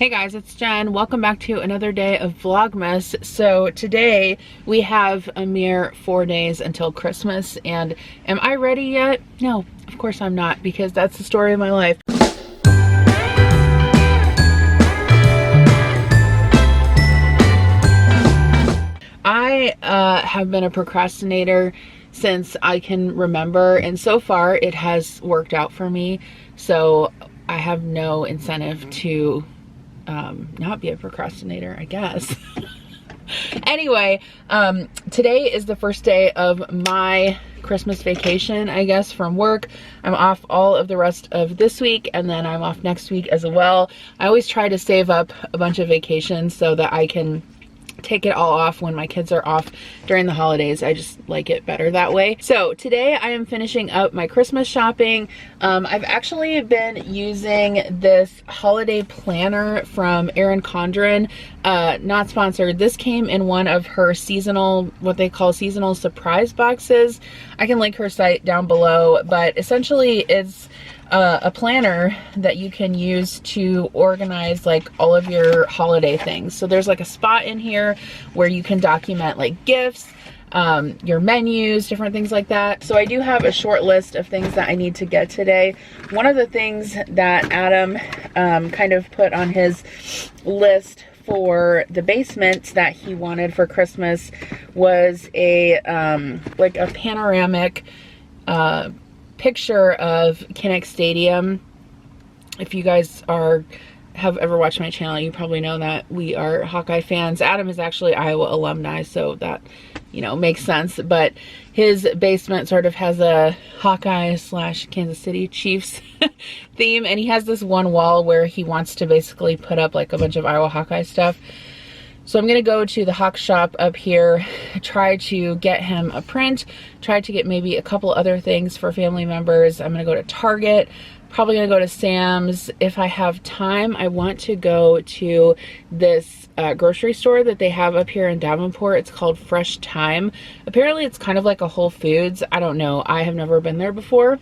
Hey guys, it's Jen. Welcome back to another day of Vlogmas. So today we have a mere 4 days until Christmas, and am I ready yet? No, of course I'm not, because that's the story of my life. I have been a procrastinator since I can remember, and so far it has worked out for me, so I have no incentive to not be a procrastinator, I guess. Anyway, today is the first day of my Christmas vacation, I guess, from work. I'm off all of the rest of this week, and then I'm off next week as well. I always try to save up a bunch of vacations so that I can take it all off when my kids are off during the holidays. I just like it better that way. So today I am finishing up my Christmas shopping. I've actually been using this holiday planner from Erin Condren, not sponsored. This came in one of her seasonal, what they call seasonal surprise boxes. I can link her site down below, but essentially it's a planner that you can use to organize like all of your holiday things. So there's like a spot in here where you can document like gifts, your menus, different things like that. So I do have a short list of things that I need to get today. One of the things that Adam kind of put on his list for the basement that he wanted for Christmas was a like a panoramic picture of Kinnick Stadium. If you guys have ever watched my channel, you probably know that we are Hawkeye fans. Adam is actually Iowa alumni, so that, you know, makes sense. But his basement sort of has a Hawkeye / Kansas City Chiefs theme, and he has this one wall where he wants to basically put up like a bunch of Iowa Hawkeye stuff. So I'm gonna go to the Hawk shop up here, try to get him a print, try to get maybe a couple other things for family members. I'm gonna go to Target, probably gonna go to Sam's. If I have time, I want to go to this grocery store that they have up here in Davenport. It's called Fresh Thyme. Apparently it's kind of like a Whole Foods. I don't know, I have never been there before,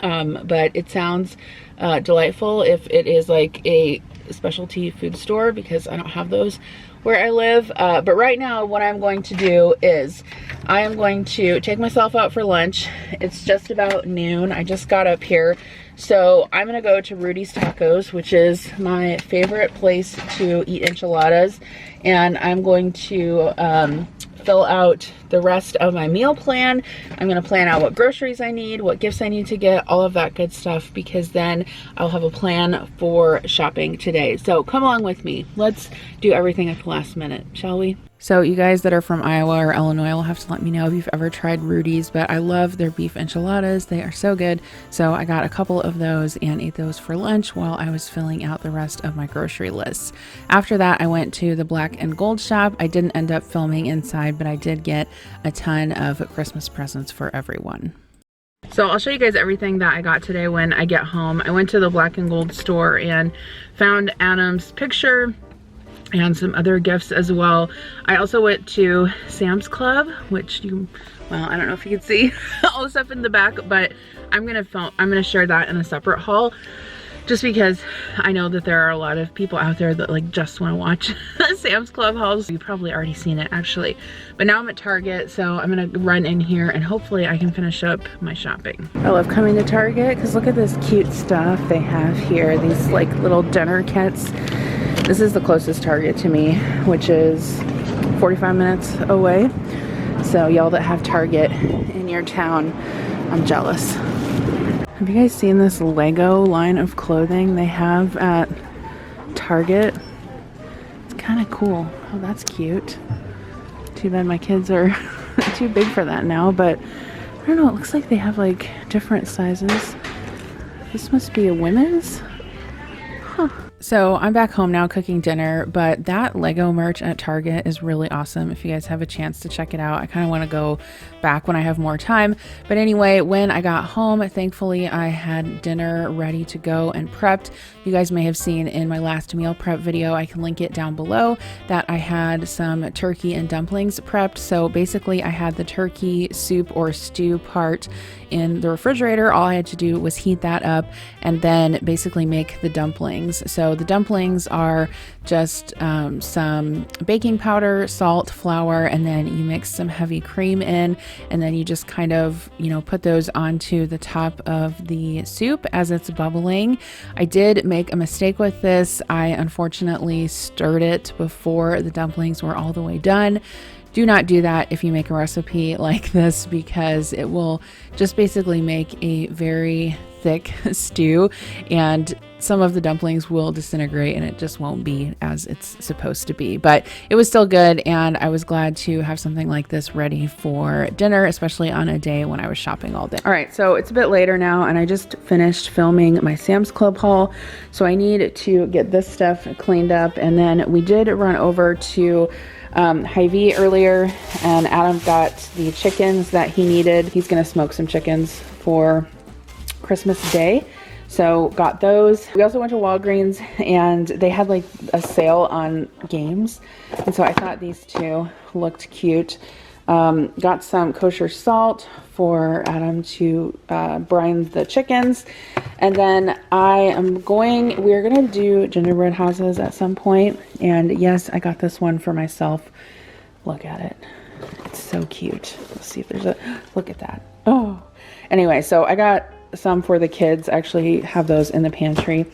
but it sounds delightful if it is like a specialty food store, because I don't have those where I live. But right now what I'm going to do is I am going to take myself out for lunch. It's just about noon. I just got up here. So I'm gonna go to Rudy's Tacos, which is my favorite place to eat enchiladas. And I'm going to fill out the rest of my meal plan. I'm gonna plan out what groceries I need, what gifts I need to get, all of that good stuff, because then I'll have a plan for shopping today. So come along with me. Let's do everything at the last minute, shall we? So you guys that are from Iowa or Illinois will have to let me know if you've ever tried Rudy's, but I love their beef enchiladas. They are so good. So I got a couple of those and ate those for lunch while I was filling out the rest of my grocery lists. After that, I went to the Black and Gold shop. I didn't end up filming inside, but I did get a ton of Christmas presents for everyone. So I'll show you guys everything that I got today when I get home. I went to the Black and Gold store and found Adam's picture and some other gifts as well. I also went to Sam's Club, which well, I don't know if you can see all the stuff in the back, but I'm gonna share that in a separate haul, just because I know that there are a lot of people out there that like just want to watch Sam's Club hauls. You've probably already seen it actually, but now I'm at Target, so I'm gonna run in here and hopefully I can finish up my shopping. I love coming to Target because look at this cute stuff they have here. These like little dinner kits. This is the closest Target to me, which is 45 minutes away. So y'all that have Target in your town, I'm jealous. Have you guys seen this Lego line of clothing they have at Target? It's kind of cool. Oh, that's cute. Too bad my kids are too big for that now, but I don't know, it looks like they have like different sizes. This must be a women's? Huh. So I'm back home now cooking dinner, but that Lego merch at Target is really awesome. If you guys have a chance to check it out, I kind of want to go back when I have more time. But anyway, when I got home, thankfully I had dinner ready to go and prepped. You guys may have seen in my last meal prep video, I can link it down below, that I had some turkey and dumplings prepped. So basically I had the turkey soup or stew part in the refrigerator. All I had to do was heat that up and then basically make the dumplings. So So the dumplings are just some baking powder, salt, flour, and then you mix some heavy cream in, and then you just kind of, put those onto the top of the soup as it's bubbling. I did make a mistake with this. I unfortunately stirred it before the dumplings were all the way done. Do not do that if you make a recipe like this, because it will just basically make a very thick stew, and some of the dumplings will disintegrate and it just won't be as it's supposed to be. But it was still good, and I was glad to have something like this ready for dinner, especially on a day when I was shopping all day. All right, so it's a bit later now, and I just finished filming my Sam's Club haul, so I need to get this stuff cleaned up. And then we did run over to Hy-Vee earlier, and Adam got the chickens that he needed. He's gonna smoke some chickens for Christmas Day, so got those. We also went to Walgreens, and they had like a sale on games, and so I thought these two looked cute. Got some kosher salt for Adam to brine the chickens, and then we're gonna do gingerbread houses at some point. And yes, I got this one for myself. Look at it, it's so cute. Let's see if there's look at that. Oh, anyway, so I got some for the kids. I actually have those in the pantry.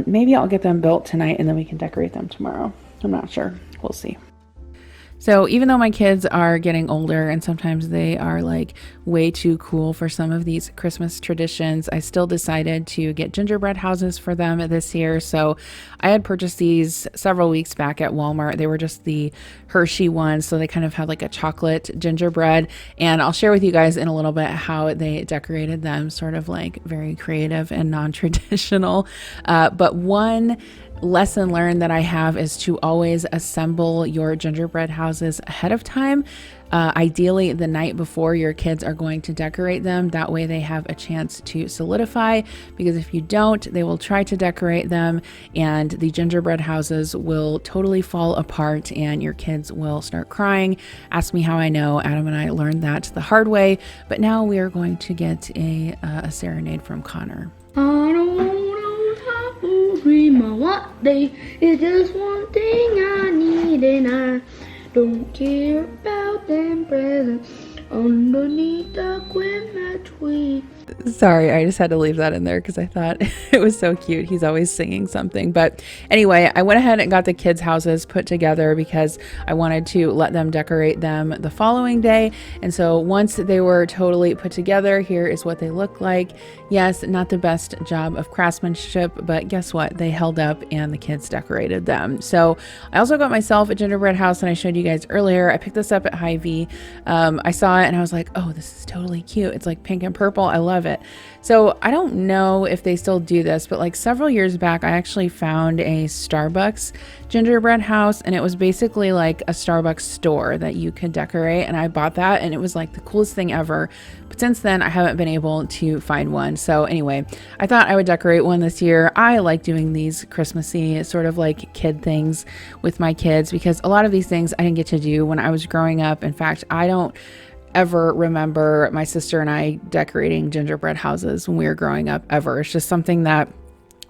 Maybe I'll get them built tonight, and then we can decorate them tomorrow. I'm not sure, we'll see. So even though my kids are getting older and sometimes they are like way too cool for some of these Christmas traditions, I still decided to get gingerbread houses for them this year. So I had purchased these several weeks back at Walmart. They were just the Hershey ones, so they kind of had like a chocolate gingerbread, and I'll share with you guys in a little bit how they decorated them, sort of like very creative and non-traditional. But one lesson learned that I have is to always assemble your gingerbread houses ahead of time, ideally the night before your kids are going to decorate them. That way they have a chance to solidify, because if you don't, they will try to decorate them and the gingerbread houses will totally fall apart and your kids will start crying. Ask me how I know. Adam and I learned that the hard way, but now we are going to get a serenade from Connor. What day is just one thing I need, and I don't care about them presents underneath the Christmas tree. Sorry, I just had to leave that in there because I thought it was so cute. He's always singing something. But anyway, I went ahead and got the kids' houses put together because I wanted to let them decorate them the following day. And so once they were totally put together, here is what they look like. Yes, not the best job of craftsmanship, but guess what? They held up and the kids decorated them. So I also got myself a gingerbread house, and I showed you guys earlier. I picked this up at Hy-Vee. I saw it and I was like, oh, this is totally cute. It's like pink and purple. I love it. So I don't know if they still do this, but like several years back, I actually found a Starbucks gingerbread house, and it was basically like a Starbucks store that you could decorate. And I bought that, and it was like the coolest thing ever. But since then, I haven't been able to find one. So anyway, I thought I would decorate one this year. I like doing these Christmassy sort of like kid things with my kids, because a lot of these things I didn't get to do when I was growing up. In fact, I don't ever remember my sister and I decorating gingerbread houses when we were growing up ever. It's just something that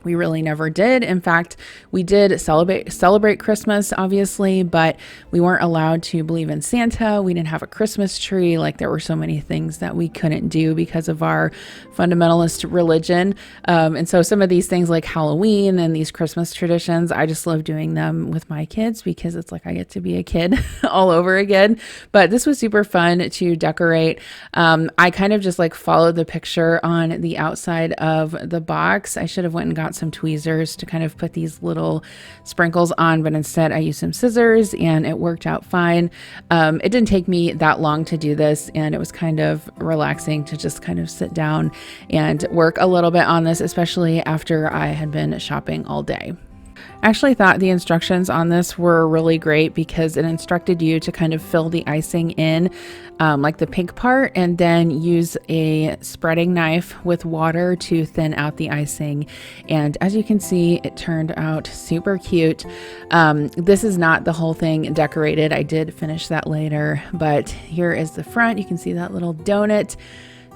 we really never did. In fact, we did celebrate Christmas, obviously, but we weren't allowed to believe in Santa. We didn't have a Christmas tree. Like, there were so many things that we couldn't do because of our fundamentalist religion. And so some of these things like Halloween and these Christmas traditions, I just love doing them with my kids because it's like I get to be a kid all over again. But this was super fun to decorate. I kind of just like followed the picture on the outside of the box. I should have went and got some tweezers to kind of put these little sprinkles on, but instead I used some scissors and it worked out fine. It didn't take me that long to do this, and it was kind of relaxing to just kind of sit down and work a little bit on this, especially after I had been shopping all day. I actually thought the instructions on this were really great because it instructed you to kind of fill the icing in, like the pink part, and then use a spreading knife with water to thin out the icing. And as you can see, it turned out super cute. This is not the whole thing decorated. I did finish that later, but here is the front. You can see that little donut.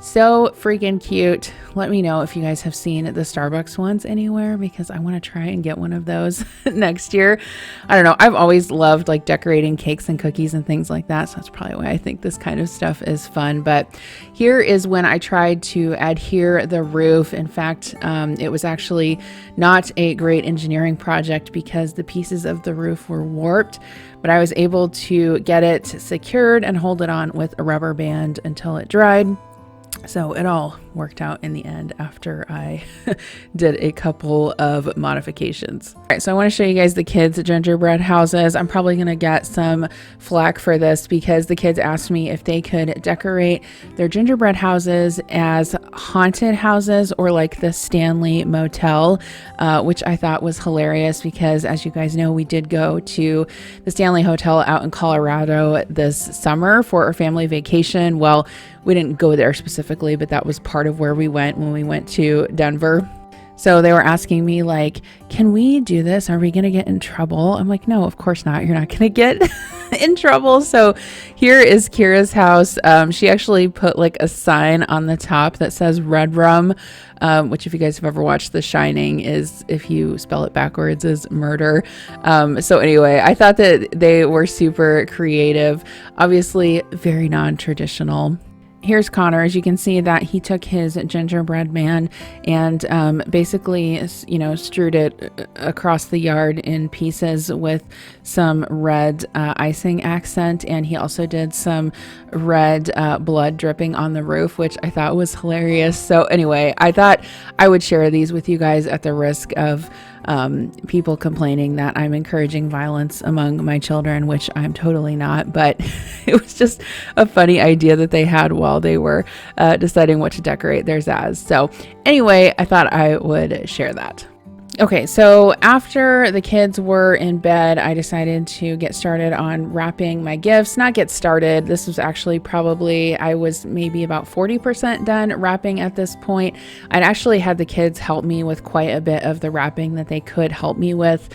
So freaking cute. Let me know if you guys have seen the Starbucks ones anywhere, because I want to try and get one of those next year. I don't know. I've always loved like decorating cakes and cookies and things like that. So that's probably why I think this kind of stuff is fun. But here is when I tried to adhere the roof. In fact, it was actually not a great engineering project because the pieces of the roof were warped, but I was able to get it secured and hold it on with a rubber band until it dried. So it all worked out in the end after I did a couple of modifications. All right, so I want to show you guys the kids' gingerbread houses. I'm probably going to get some flack for this because the kids asked me if they could decorate their gingerbread houses as haunted houses or like the Stanley Motel, which I thought was hilarious because, as you guys know, we did go to the Stanley Hotel out in Colorado this summer for our family vacation. Well, we didn't go there specifically, but that was part of where we went when we went to Denver. So they were asking me like, can we do this? Are we going to get in trouble? I'm like, no, of course not. You're not going to get in trouble. So here is Kira's house. She actually put like a sign on the top that says Red Rum, which if you guys have ever watched The Shining, is, if you spell it backwards, is murder. So anyway, I thought that they were super creative, obviously very non-traditional. Here's Connor. As you can see that he took his gingerbread man and basically, you know, strewed it across the yard in pieces with some red icing accent. And he also did some red blood dripping on the roof, which I thought was hilarious. So anyway, I thought I would share these with you guys at the risk of people complaining that I'm encouraging violence among my children, which I'm totally not, but it was just a funny idea that they had while they were deciding what to decorate theirs as. So anyway, I thought I would share that. Okay, so after the kids were in bed, I decided to get started on wrapping my gifts. Not get started. This was actually probably, I was maybe about 40% done wrapping at this point. I'd actually had the kids help me with quite a bit of the wrapping that they could help me with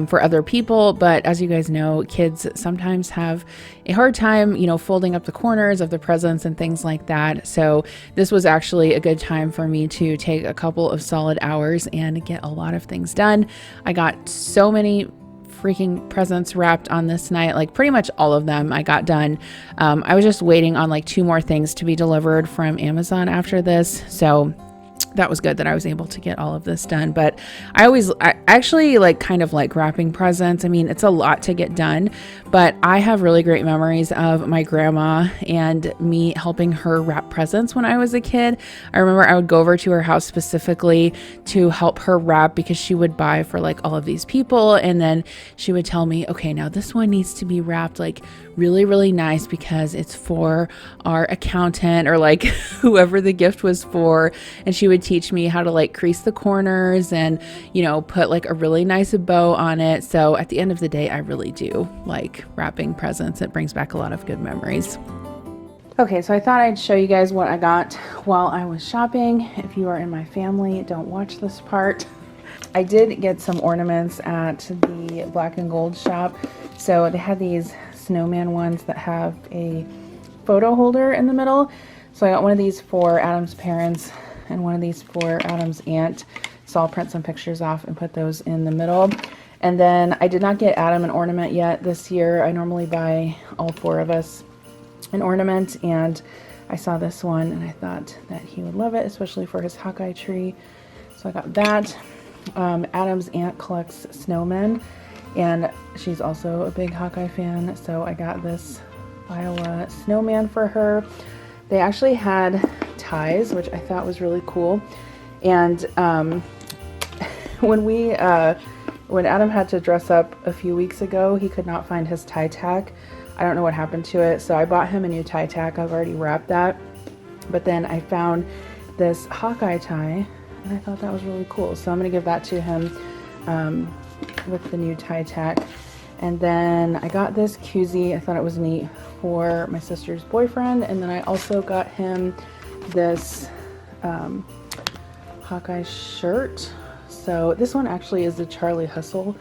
for other people. But as you guys know, kids sometimes have a hard time, you know, folding up the corners of the presents and things like that. So this was actually a good time for me to take a couple of solid hours and get a lot of things done. I got so many freaking presents wrapped on this night, like pretty much all of them I got done. I was just waiting on like 2 more things to be delivered from Amazon after this. So that was good that I was able to get all of this done. But I actually like kind of like wrapping presents. I mean, it's a lot to get done, but I have really great memories of my grandma and me helping her wrap presents when I was a kid. I remember I would go over to her house specifically to help her wrap because she would buy for like all of these people. And then she would tell me, okay, now this one needs to be wrapped like really, really nice because it's for our accountant or like whoever the gift was for. And she would teach me how to like crease the corners and, you know, put like a really nice bow on it. So at the end of the day, I really do like wrapping presents. It brings back a lot of good memories. Okay, so I thought I'd show you guys what I got while I was shopping. If you are in my family, don't watch this part. I did get some ornaments at the Black and Gold shop. So they had these snowman ones that have a photo holder in the middle. So I got one of these for Adam's parents and one of these for Adam's aunt. So I'll print some pictures off and put those in the middle. And then I did not get Adam an ornament yet this year. I normally buy all 4 of us an ornament, and I saw this one and I thought that he would love it, especially for his Hawkeye tree. So I got that. Adam's aunt collects snowmen, and she's also a big Hawkeye fan, so I got this Iowa snowman for her. They actually had ties, which I thought was really cool. And when Adam had to dress up a few weeks ago, he could not find his tie tack. I don't know what happened to it, so I bought him a new tie tack. I've already wrapped that. But then I found this Hawkeye tie, and I thought that was really cool. So I'm going to give that to him with the new tie tack. And then I got this koozie. I thought it was neat for my sister's boyfriend. And then I also got him this Hawkeye shirt. So this one actually is the Charlie Hustle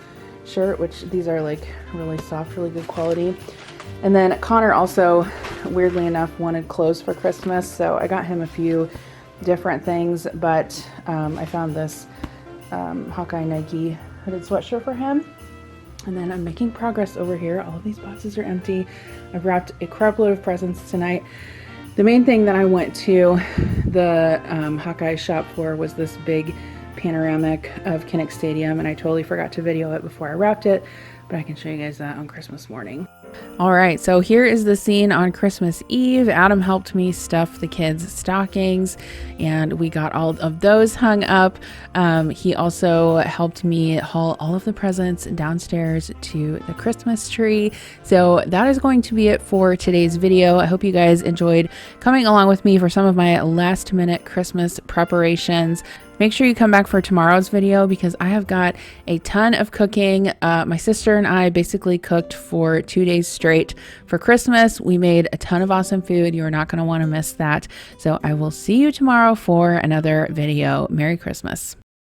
shirt, which these are like really soft, really good quality. And then Connor also, weirdly enough, wanted clothes for Christmas, so I got him a few different things, but I found this Hawkeye Nike hooded sweatshirt for him. And then I'm making progress over here. All of these boxes are empty. I've wrapped a crap load of presents tonight. The main thing that I went to the Hawkeye shop for was this big panoramic of Kinnick Stadium, and I totally forgot to video it before I wrapped it, but I can show you guys that on Christmas morning. All right, so here is the scene on Christmas Eve. Adam helped me stuff the kids' stockings, and we got all of those hung up. He also helped me haul all of the presents downstairs to the Christmas tree. So that is going to be it for today's video. I hope you guys enjoyed coming along with me for some of my last minute Christmas preparations. Make sure you come back for tomorrow's video because I have got a ton of cooking. My sister and I basically cooked for 2 days straight for Christmas. We made a ton of awesome food. You are not going to want to miss that. So I will see you tomorrow for another video. Merry Christmas.